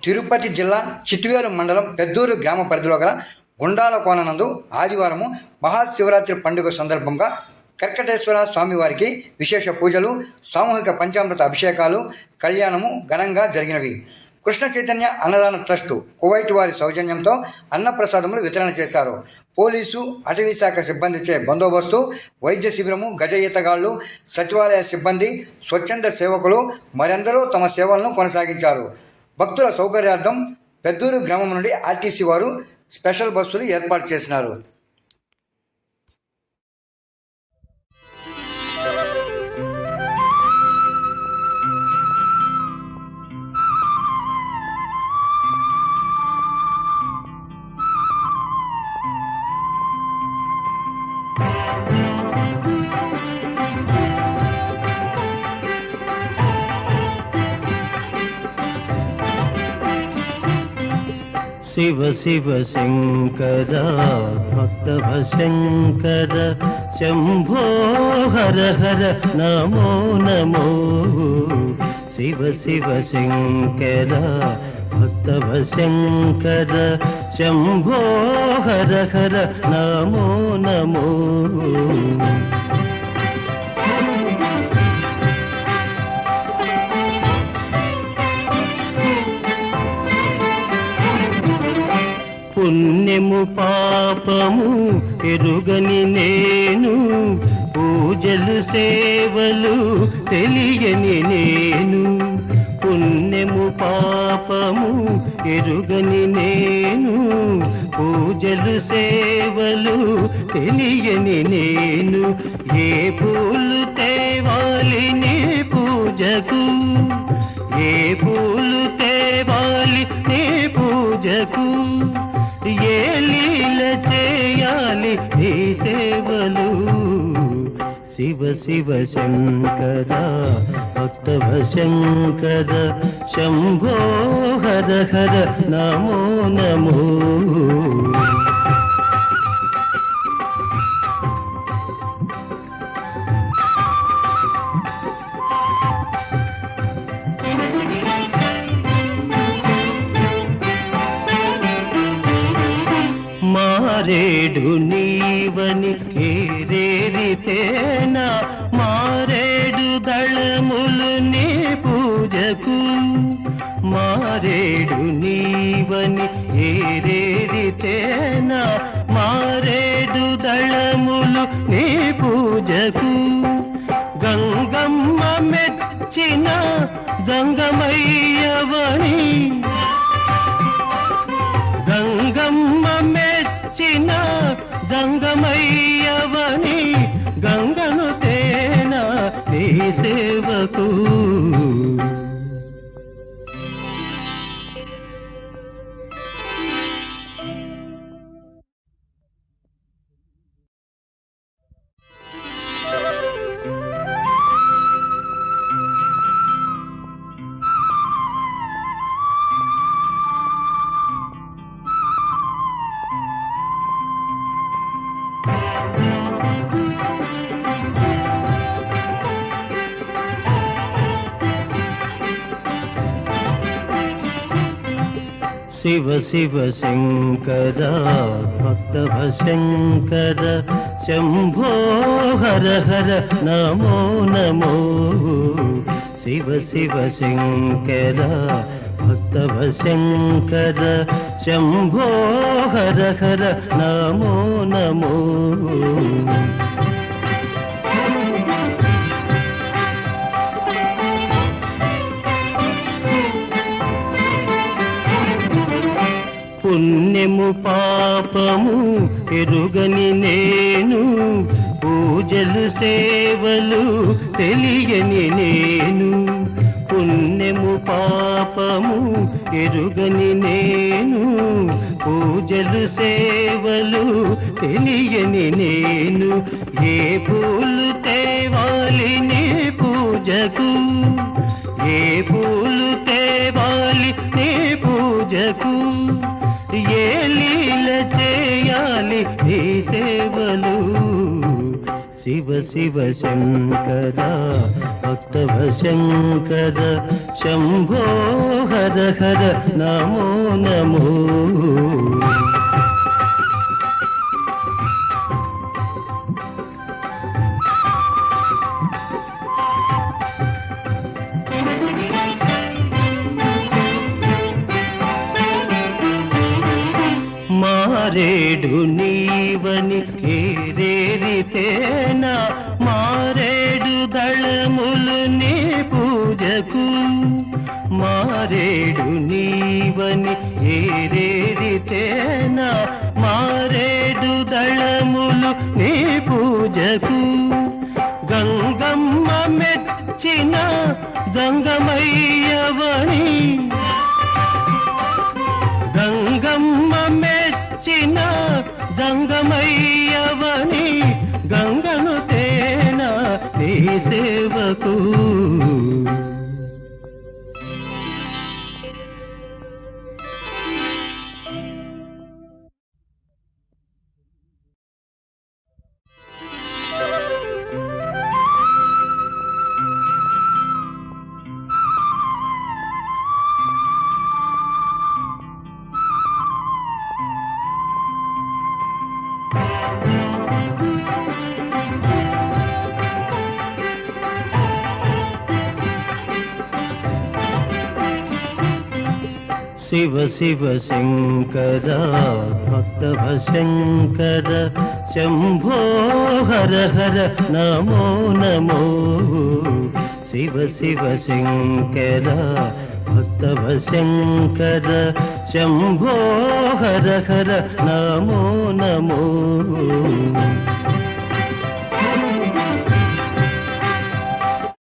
తిరుపతి జిల్లా చిట్వేలు మండలం పెద్దూరు గ్రామ పరిధిలో గల గుండాల కోనందు ఆదివారము మహాశివరాత్రి పండుగ సందర్భంగా కర్కటేశ్వర స్వామివారికి విశేష పూజలు, సామూహిక పంచామృత అభిషేకాలు, కళ్యాణము ఘనంగా జరిగినవి. కృష్ణ చైతన్య అన్నదాన ట్రస్టు కువైట్ వారి సౌజన్యంతో అన్నప్రసాదములు వితరణ చేశారు. పోలీసు, అటవీ శాఖ సిబ్బందిచే బందోబస్తు, వైద్య శిబిరము, గజ ఈతగాళ్లు, సచివాలయ సిబ్బంది, స్వచ్ఛంద సేవకులు మరెందరూ తమ సేవలను కొనసాగించారు. భక్తుల సౌకర్యార్థం పెద్దూరు గ్రామం నుండి ఆర్టీసీ వారు స్పెషల్ బస్సులు ఏర్పాటు చేసినారు. శివ శివ శంకర భక్తవ శంకర శంభో హర హర నమో నమో. శివ శివ శంకర భక్తవ శంకర శంభో హర హర నమో నమో. పుణ్యము పాపము ఎరుగని నేను, పూజలు సేవలు తెలియని నేను. పుణ్యము పాపము ఎరుగని నేను, పూజలు సేవలు తెలియని నేను. ఏ పూలు తేవాలి నీ పూజకు, ఏ పూలు తేవాలి నీ పూజకు, ఏ లీల చేయాలి నీ సేవలు. శివ శివ శంకర భక్తవ శంకర శంభో హర హర నమో నమో. మారేడు నీవని ఏరేరితేనా, మారేడు దళములు నీ పూజకు. మారేడు నీవని ఏరేరితేనా, మారేడు దళములు నీ పూజకు. గంగమ్మ మెచ్చిన గంగమయ్యవని, గంగమ్మ మెచ్చిన గంగమయ్యవని, గంగను తేనా నీ సేవకు. శివ శివ శంకర భక్తవ శంకర శంభో హర హర నమో నమో. శివ శివ శంకర భక్తవ శంకర శంభో హర హర నమో నమో. పుణ్యము పాపము ఎరుగని నేను, పూజలు సేవలు తెలియని నేను. పుణ్యము పాపము ఎరుగని నేను, పూజలు సేవలు తెలియని నేను. ఏ పూలు తేవాలి నీ పూజకు, ఏ పూలు తేవాలి నీ పూజకు, ఏ లీల చేయాలి నీ సేవలు. శివ శివ శంకర భక్తవ శంకర శంభో హర హర నమో నమో. మారేడు నీవని ఏరేరితేనా మారేడు దళములు నీ పూజకు. మారేడు నీవని ఏరేరితేనా మారేడు దళములు నీ పూజకు. గంగమ్మ మెచ్చిన జంగమయ్యవని గంగమ్మ మెచ్చిన జంగమయ్యవని గంగను తేన నీ సేవకు. శివ శివ శంకర భక్తవ శంకర శంభో హర హర నమో నమో. శివ శివ శంకర భక్తవ శంకర శంభో హర హర నమో నమో.